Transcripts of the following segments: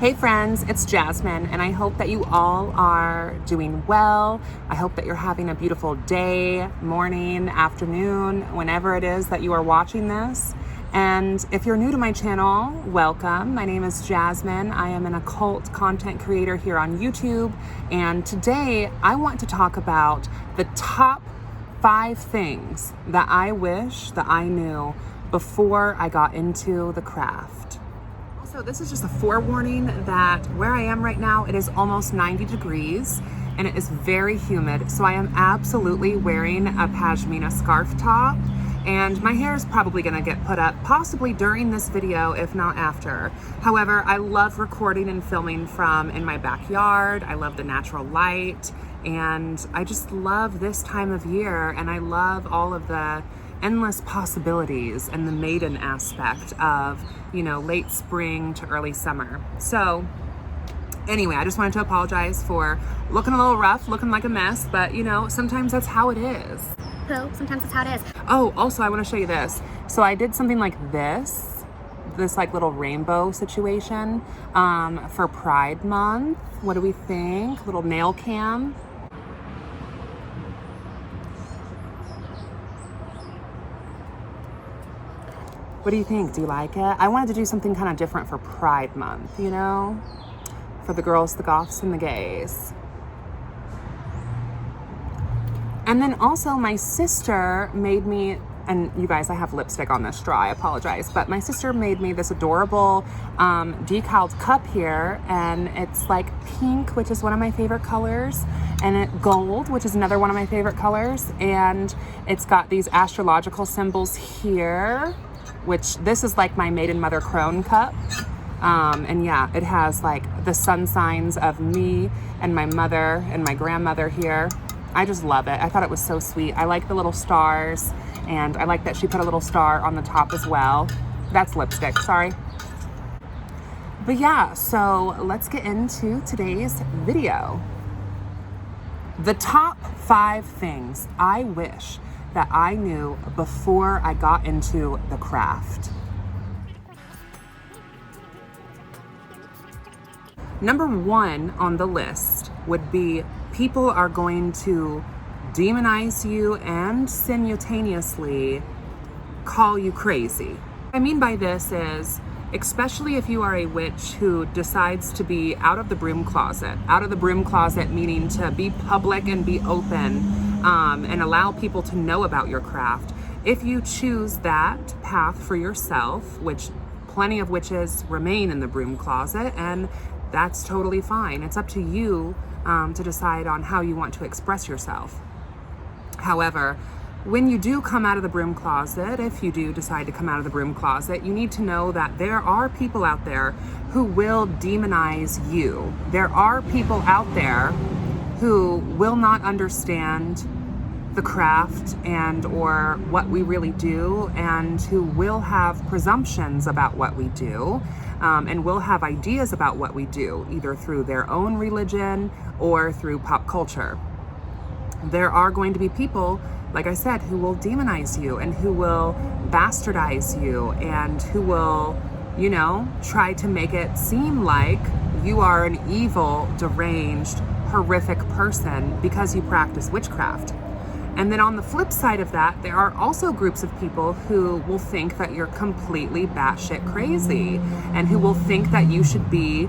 Hey friends, it's Jasmine, and I hope that you all are doing well. I hope that you're having a beautiful day, morning, afternoon, whenever it is that you are watching this. And if you're new to my channel, welcome. My name is Jasmine. I am an occult content creator here on YouTube. And today I want to talk about the top 5 things that I wish that I knew before I got into the craft. So this is just a forewarning that where I am right now, it is almost 90 degrees and it is very humid. So I am absolutely wearing a pashmina scarf top, and my hair is probably gonna get put up possibly during this video, if not after. However, I love recording and filming from in my backyard. I love the natural light, and I just love this time of year, and I love all of the endless possibilities and the maiden aspect of, you know, late spring to early summer. So anyway, I just wanted to apologize for looking a little rough, looking like a mess, but you know, sometimes that's how it is. So sometimes that's how it is. Oh, also I want to show you this. So I did something like this like little rainbow situation for Pride Month. What do we think? Little nail cam. What do you think? Do you like it? I wanted to do something kind of different for Pride Month, you know? For the girls, the goths, and the gays. And then also my sister made me, and you guys, I have lipstick on this straw, I apologize, but my sister made me this adorable decaled cup here, and it's like pink, which is one of my favorite colors, and gold, which is another one of my favorite colors, and it's got these astrological symbols here, which this is like my maiden mother crone cup. And yeah, it has like the sun signs of me and my mother and my grandmother here. I just love it. I thought it was so sweet. I like the little stars, and I like that she put a little star on the top as well. That's lipstick, sorry. But yeah, so let's get into today's video. The top 5 things I wish that I knew before I got into the craft. Number 1 on the list would be people are going to demonize you and simultaneously call you crazy. What I mean by this is, especially if you are a witch who decides to be out of the broom closet meaning to be public and be open, and allow people to know about your craft. If you choose that path for yourself, which plenty of witches remain in the broom closet, and that's totally fine. It's up to you to decide on how you want to express yourself. However, when you do come out of the broom closet, if you do decide to come out of the broom closet, you need to know that there are people out there who will demonize you. There are people out there who will not understand the craft and or what we really do, and who will have presumptions about what we do, and will have ideas about what we do, either through their own religion or through pop culture. There are going to be people, like I said, who will demonize you and who will bastardize you and who will, you know, try to make it seem like you are an evil, deranged, horrific person because you practice witchcraft. And then on the flip side of that, there are also groups of people who will think that you're completely batshit crazy and who will think that you should be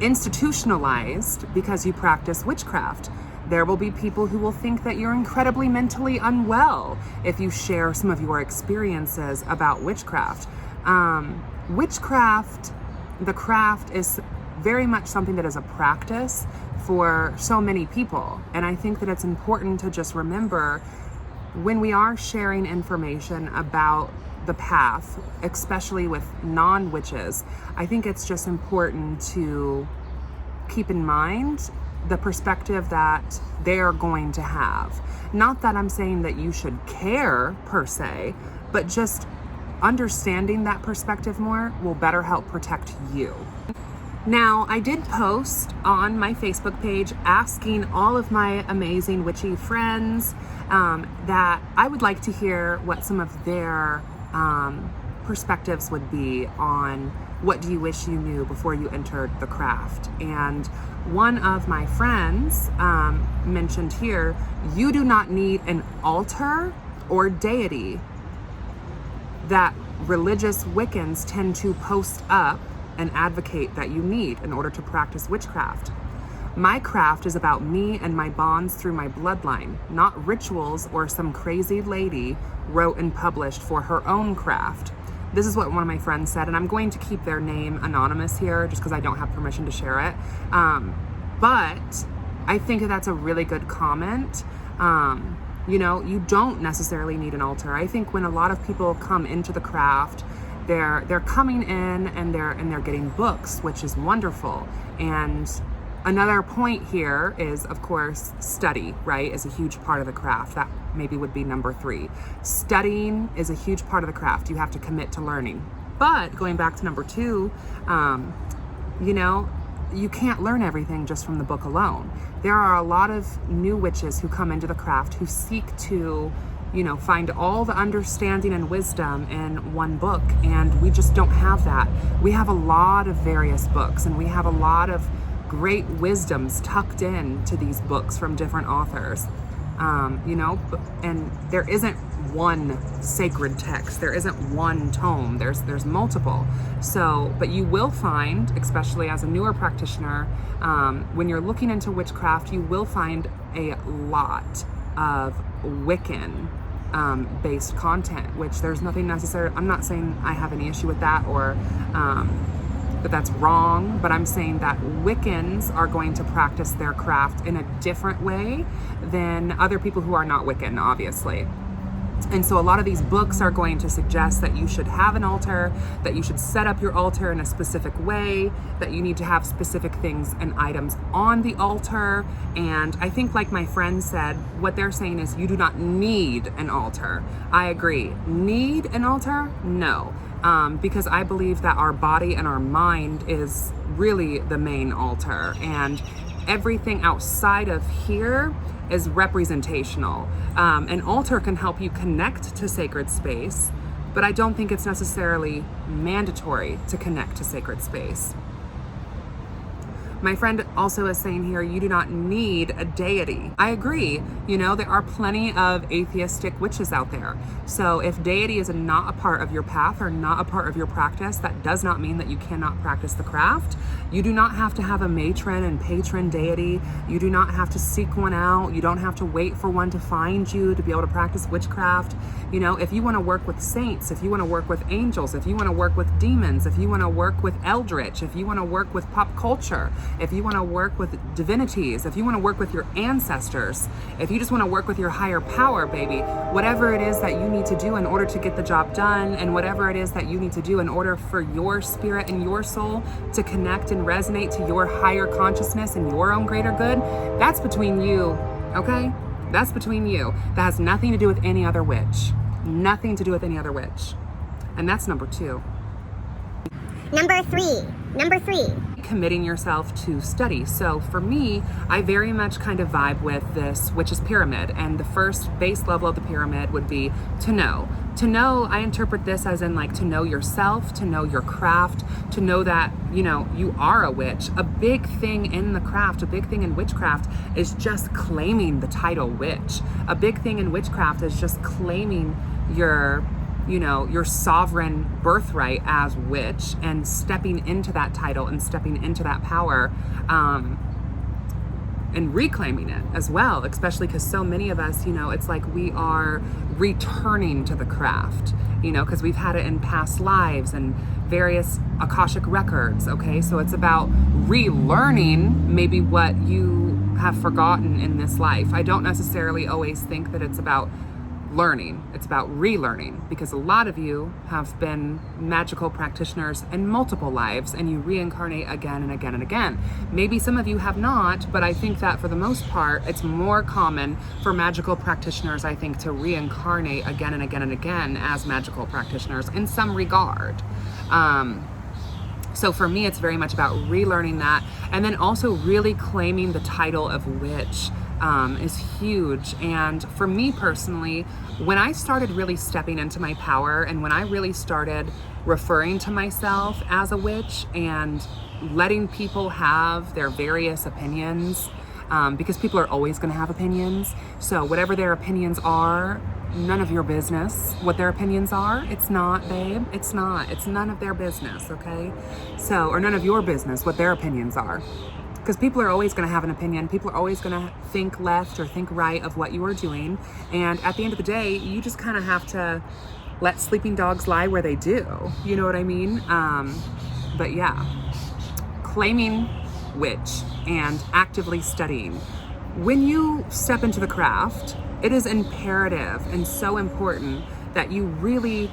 institutionalized because you practice witchcraft. There will be people who will think that you're incredibly mentally unwell if you share some of your experiences about witchcraft. Witchcraft, the craft, is very much something that is a practice for so many people. And I think that it's important to just remember when we are sharing information about the path, especially with non-witches, I think it's just important to keep in mind the perspective that they are going to have. Not that I'm saying that you should care per se, but just understanding that perspective more will better help protect you. Now, I did post on my Facebook page asking all of my amazing witchy friends that I would like to hear what some of their perspectives would be on what do you wish you knew before you entered the craft. And one of my friends mentioned here, you do not need an altar or deity that religious Wiccans tend to post up and advocate that you need in order to practice witchcraft. My craft is about me and my bonds through my bloodline, not rituals or some crazy lady wrote and published for her own craft. This is what one of my friends said, and I'm going to keep their name anonymous here just because I don't have permission to share it. But I think that's a really good comment. You know, you don't necessarily need an altar. I think when a lot of people come into the craft, they're coming in and they're getting books, which is wonderful. And another point here is, of course, study, right, is a huge part of the craft. That maybe would be number 3. Studying is a huge part of the craft. You have to commit to learning. But going back to number 2, you know, you can't learn everything just from the book alone. There are a lot of new witches who come into the craft who seek to, you know, find all the understanding and wisdom in one book, and we just don't have that. We have a lot of various books, and we have a lot of great wisdoms tucked in to these books from different authors. You know, and there isn't one sacred text. There isn't one tome. There's multiple. So, but you will find, especially as a newer practitioner, when you're looking into witchcraft, you will find a lot of Wiccan based content, which there's nothing necessary. I'm not saying I have any issue with that or that that's wrong, but I'm saying that Wiccans are going to practice their craft in a different way than other people who are not Wiccan, obviously. And so a lot of these books are going to suggest that you should have an altar, that you should set up your altar in a specific way, that you need to have specific things and items on the altar. And I think, like my friend said, what they're saying is you do not need an altar. I agree. Need an altar? No. Because I believe that our body and our mind is really the main altar, and everything outside of here is representational. An altar can help you connect to sacred space, but I don't think it's necessarily mandatory to connect to sacred space. My friend also is saying here, you do not need a deity. I agree. You know, there are plenty of atheistic witches out there. So if deity is not a part of your path or not a part of your practice, that does not mean that you cannot practice the craft. You do not have to have a matron and patron deity. You do not have to seek one out. You don't have to wait for one to find you to be able to practice witchcraft. You know, if you want to work with saints, if you want to work with angels, if you want to work with demons, if you want to work with eldritch, if you want to work with pop culture, if you want to work with divinities, if you want to work with your ancestors, if you just want to work with your higher power, baby, whatever it is that you need to do in order to get the job done, and whatever it is that you need to do in order for your spirit and your soul to connect and resonate to your higher consciousness and your own greater good, that's between you, okay? That's between you. That has nothing to do with any other witch. Nothing to do with any other witch. And that's number 2. Number three. Committing yourself to study. So for me, I very much kind of vibe with this witch's pyramid, and the first base level of the pyramid would be to know. To know, I interpret this as in like to know yourself, to know your craft, to know that, you know, you are a witch. A big thing in the craft, a big thing in witchcraft is just claiming the title witch. A big thing in witchcraft is just claiming your, you know, your sovereign birthright as witch and stepping into that title and stepping into that power, and reclaiming it as well, especially because so many of us, you know, it's like we are returning to the craft, you know, because we've had it in past lives and various Akashic records, okay? So it's about relearning maybe what you have forgotten in this life. I don't necessarily always think that it's about learning, it's about relearning, because a lot of you have been magical practitioners in multiple lives and you reincarnate again and again and again. Maybe some of you have not, but I think that for the most part, it's more common for magical practitioners, I think, to reincarnate again and again and again as magical practitioners in some regard. So for me, it's very much about relearning that, and then also really claiming the title of witch. is huge. And for me personally, when I started really stepping into my power, and when I really started referring to myself as a witch and letting people have their various opinions, because people are always going to have opinions. So whatever their opinions are, none of your business what their opinions are. It's not, babe. It's not. It's none of their business, okay? So, or none of your business what their opinions are. Because people are always going to have an opinion. People are always going to think left or think right of what you are doing. And at the end of the day, you just kind of have to let sleeping dogs lie where they do. You know what I mean? But yeah, claiming witch and actively studying. When you step into the craft, it is imperative and so important that you really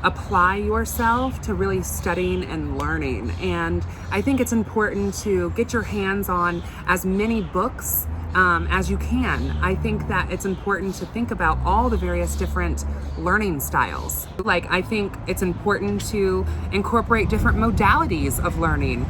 apply yourself to really studying and learning. And I think it's important to get your hands on as many books as you can. I think that it's important to think about all the various different learning styles. Like, I think it's important to incorporate different modalities of learning.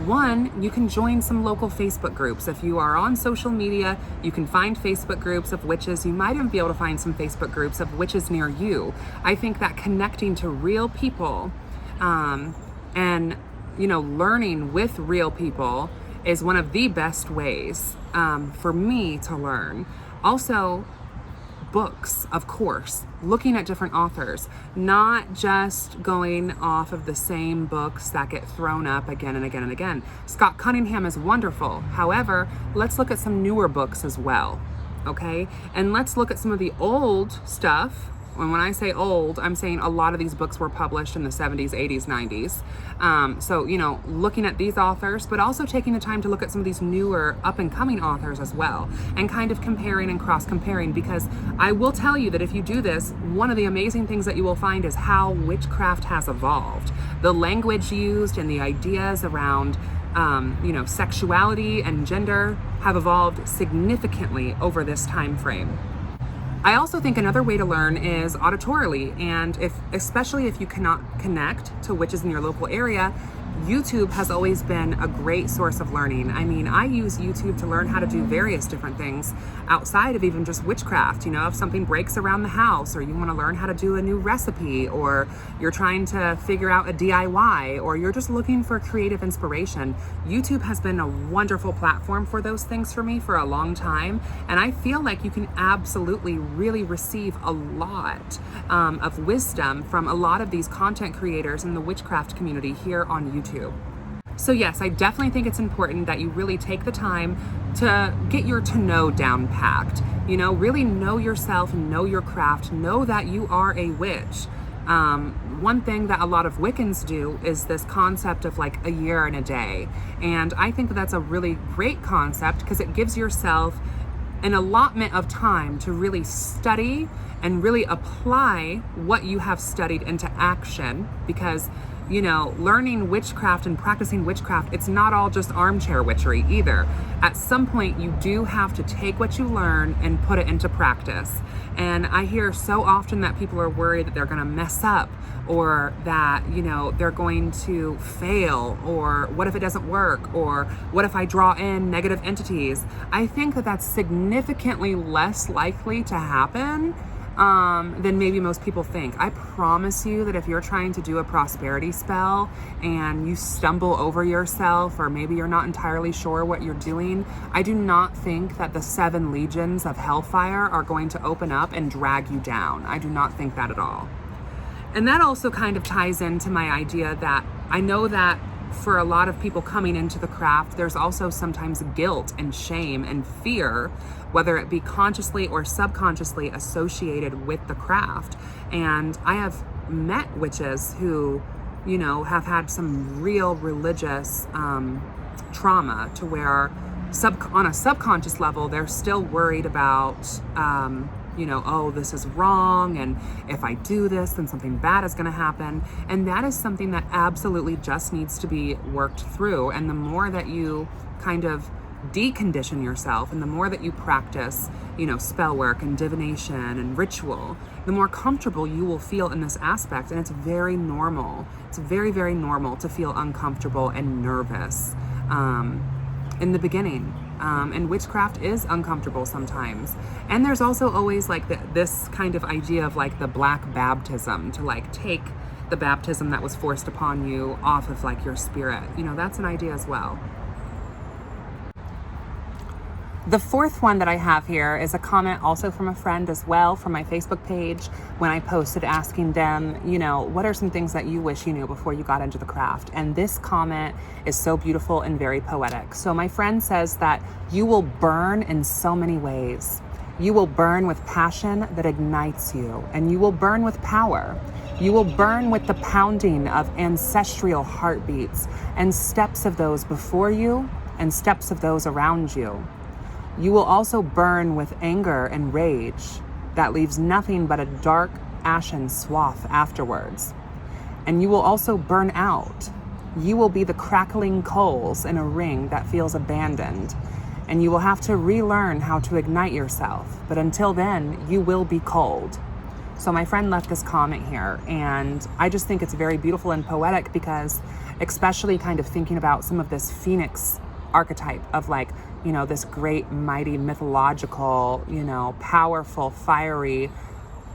One, you can join some local Facebook groups. If you are on social media, you can find Facebook groups of witches. You might even be able to find some Facebook groups of witches near you. I think that connecting to real people and, you know, learning with real people is one of the best ways for me to learn. Also, books, of course, looking at different authors, not just going off of the same books that get thrown up again and again and again. Scott Cunningham is wonderful. However, let's look at some newer books as well, okay? And let's look at some of the old stuff. And when I say old, I'm saying a lot of these books were published in the 70s, 80s, 90s. So, you know, looking at these authors, but also taking the time to look at some of these newer up and coming authors as well, and kind of comparing and cross comparing, because I will tell you that if you do this, one of the amazing things that you will find is how witchcraft has evolved. The language used and the ideas around you know, sexuality and gender have evolved significantly over this time frame. I also think another way to learn is auditorily, and especially if you cannot connect to witches in your local area, YouTube has always been a great source of learning. I mean, I use YouTube to learn how to do various different things outside of even just witchcraft. You know, if something breaks around the house, or you want to learn how to do a new recipe, or you're trying to figure out a DIY, or you're just looking for creative inspiration, YouTube has been a wonderful platform for those things for me for a long time. And I feel like you can absolutely really receive a lot of wisdom from a lot of these content creators in the witchcraft community here on YouTube. So yes, I definitely think it's important that you really take the time to get your to know down packed. You know, really know yourself, know your craft, know that you are a witch. One thing that a lot of Wiccans do is this concept of like a year and a day. And I think that that's a really great concept because it gives yourself an allotment of time to really study and really apply what you have studied into action, because you know, learning witchcraft and practicing witchcraft, it's not all just armchair witchery either. At some point, you do have to take what you learn and put it into practice. And I hear so often that people are worried that they're going to mess up, or that, you know, they're going to fail, or what if it doesn't work, or what if I draw in negative entities. I think that that's significantly less likely to happen than maybe most people think. I promise you that if you're trying to do a prosperity spell and you stumble over yourself, or maybe you're not entirely sure what you're doing, I do not think that the 7 legions of hellfire are going to open up and drag you down. I do not think that at all. And that also kind of ties into my idea that I know that for a lot of people coming into the craft, there's also sometimes guilt and shame and fear, whether it be consciously or subconsciously associated with the craft. And I have met witches who, you know, have had some real religious trauma to where on a subconscious level, they're still worried about, you know, oh, this is wrong, and if I do this, then something bad is going to happen. And that is something that absolutely just needs to be worked through. And the more that you kind of decondition yourself, and the more that you practice, you know, spell work and divination and ritual, the more comfortable you will feel in this aspect. And it's very normal. It's very, very normal to feel uncomfortable and nervous in the beginning. And witchcraft is uncomfortable sometimes. And there's also always like this kind of idea of like the black baptism, to like take the baptism that was forced upon you off of like your spirit. You know, that's an idea as well. The fourth one that I have here is a comment also from a friend as well, from my Facebook page, when I posted asking them, you know, what are some things that you wish you knew before you got into the craft? And this comment is so beautiful and very poetic. So my friend says that you will burn in so many ways. You will burn with passion that ignites you, and you will burn with power. You will burn with the pounding of ancestral heartbeats and steps of those before you and steps of those around you. You will also burn with anger and rage that leaves nothing but a dark, ashen swath afterwards. And you will also burn out. You will be the crackling coals in a ring that feels abandoned. And you will have to relearn how to ignite yourself. But until then, you will be cold. So my friend left this comment here, and I just think it's very beautiful and poetic, because especially kind of thinking about some of this phoenix archetype of like, you know, this great, mighty, mythological, you know, powerful, fiery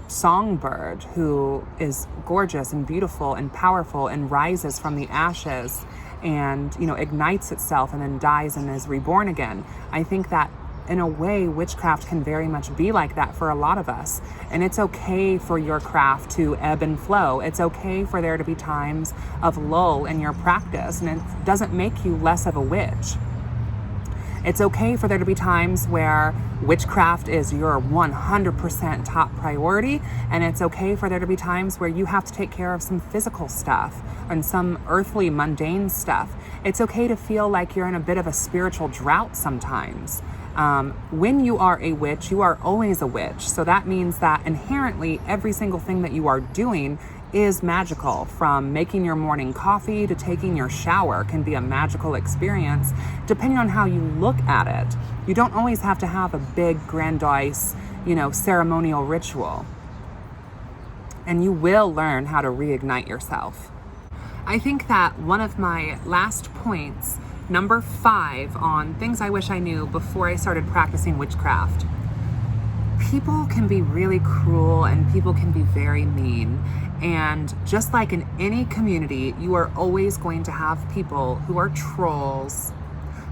songbird who is gorgeous and beautiful and powerful and rises from the ashes and, you know, ignites itself and then dies and is reborn again. I think that in a way, witchcraft can very much be like that for a lot of us. And it's okay for your craft to ebb and flow. It's okay for there to be times of lull in your practice, and it doesn't make you less of a witch. It's okay for there to be times where witchcraft is your 100% top priority, and it's okay for there to be times where you have to take care of some physical stuff and some earthly, mundane stuff. It's okay to feel like you're in a bit of a spiritual drought sometimes. When you are a witch, you are always a witch. So that means that inherently every single thing that you are doing is magical. From making your morning coffee to taking your shower can be a magical experience, depending on how you look at it. You don't always have to have a big, grandiose, you know, ceremonial ritual. And you will learn how to reignite yourself. I think that one of my last points, number 5 on things I wish I knew before I started practicing witchcraft. People can be really cruel and people can be very mean. And just like in any community, you are always going to have people who are trolls,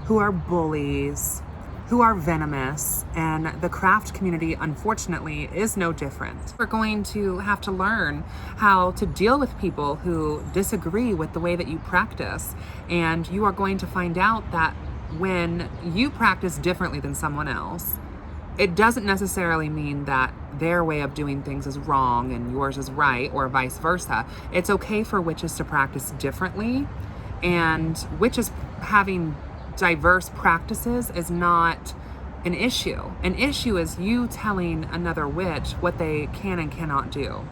who are bullies, who are venomous, and the craft community, unfortunately, is no different. We're going to have to learn how to deal with people who disagree with the way that you practice, and you are going to find out that when you practice differently than someone else, it doesn't necessarily mean that their way of doing things is wrong and yours is right, or vice versa. It's okay for witches to practice differently, and witches having diverse practices is not an issue. An issue is you telling another witch what they can and cannot do.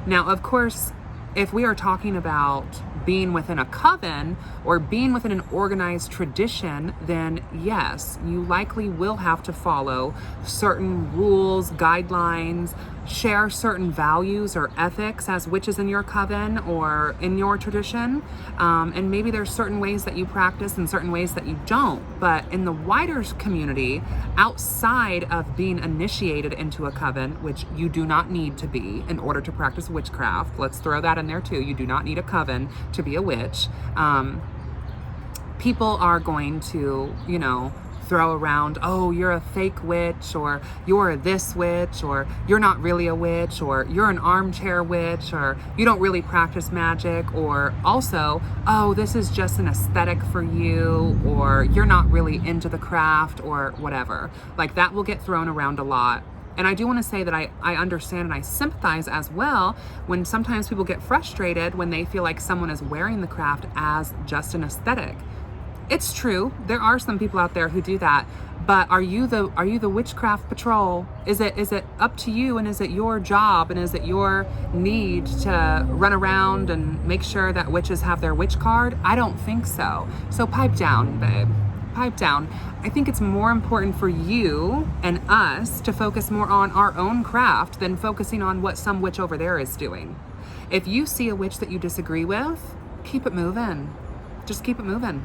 Now, of course, if we are talking about being within a coven or being within an organized tradition, then yes, you likely will have to follow certain rules, guidelines, share certain values or ethics as witches in your coven or in your tradition. And maybe there's certain ways that you practice and certain ways that you don't. But in the wider community, outside of being initiated into a coven, which you do not need to be in order to practice witchcraft, let's throw that in there too. You do not need a coven to be a witch. People are going to, you know, throw around, oh, you're a fake witch, or you're this witch, or you're not really a witch, or you're an armchair witch, or you don't really practice magic, or also, oh, this is just an aesthetic for you, or you're not really into the craft, or whatever. Like, that will get thrown around a lot. And I do want to say that I understand and I sympathize as well when sometimes people get frustrated when they feel like someone is wearing the craft as just an aesthetic. It's true. There are some people out there who do that, but are you the witchcraft patrol? Is it up to you, and is it your job, and is it your need to run around and make sure that witches have their witch card? I don't think so. So pipe down, babe. Pipe down. I think it's more important for you and us to focus more on our own craft than focusing on what some witch over there is doing. If you see a witch that you disagree with, keep it moving. Just keep it moving.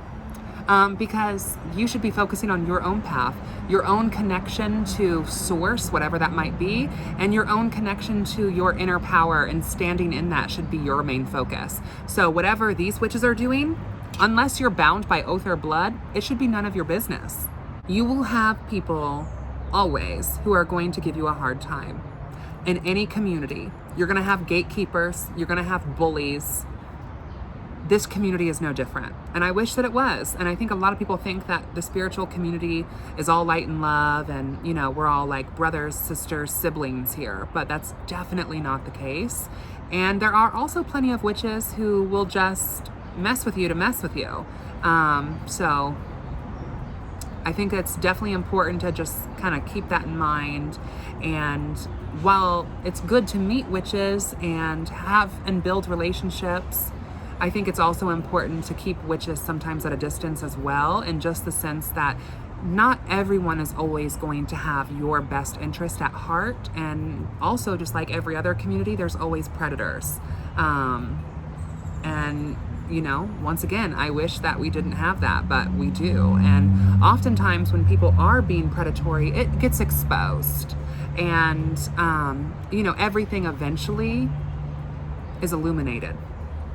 because you should be focusing on your own path, your own connection to source, whatever that might be, and your own connection to your inner power, and standing in that should be your main focus. So whatever these witches are doing, unless you're bound by oath or blood, it should be none of your business. You will have people always who are going to give you a hard time. In any community, you're going to have gatekeepers, you're going to have bullies. This community is no different. And I wish that it was. And I think a lot of people think that the spiritual community is all light and love and, you know, we're all like brothers, sisters, siblings here. But that's definitely not the case. And there are also plenty of witches who will just mess with you to mess with you. So I think it's definitely important to just kind of keep that in mind. And while it's good to meet witches and have and build relationships, I think it's also important to keep witches sometimes at a distance as well, in just the sense that not everyone is always going to have your best interest at heart. And also, just like every other community, there's always predators. And you know, once again, I wish that we didn't have that, but we do. And oftentimes when people are being predatory, it gets exposed. And, you know, everything eventually is illuminated.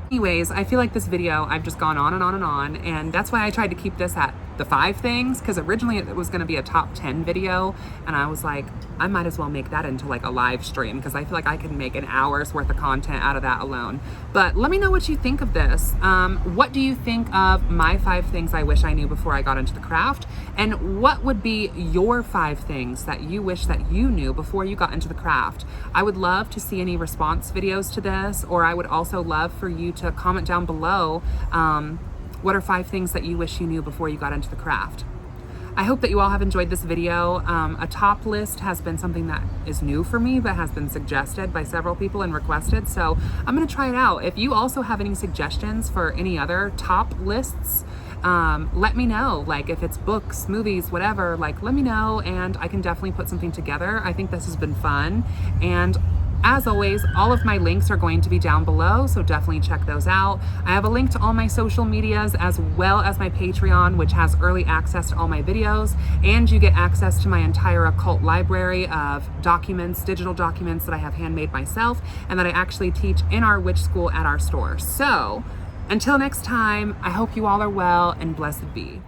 Anyways, I feel like this video, I've just gone on and on and on, and that's why I tried to keep this at the 5 things, because originally it was going to be a top 10 video, and I was like, I might as well make that into like a live stream, because I feel like I could make an hour's worth of content out of that alone. But let me know what you think of this. What do you think of my 5 things I wish I knew before I got into the craft? And what would be your 5 things that you wish that you knew before you got into the craft? I would love to see any response videos to this, or I would also love for you to comment down below what are 5 things that you wish you knew before you got into the craft. I hope that you all have enjoyed this video. A top list has been something that is new for me, but has been suggested by several people and requested, so I'm gonna try it out. If you also have any suggestions for any other top lists, let me know. Like if it's books, movies, whatever, like let me know and I can definitely put something together. I think this has been fun. And as always, all of my links are going to be down below, so definitely check those out. I have a link to all my social medias as well as my Patreon, which has early access to all my videos, and you get access to my entire occult library of documents, digital documents that I have handmade myself and that I actually teach in our witch school at our store. So until next time, I hope you all are well and blessed be.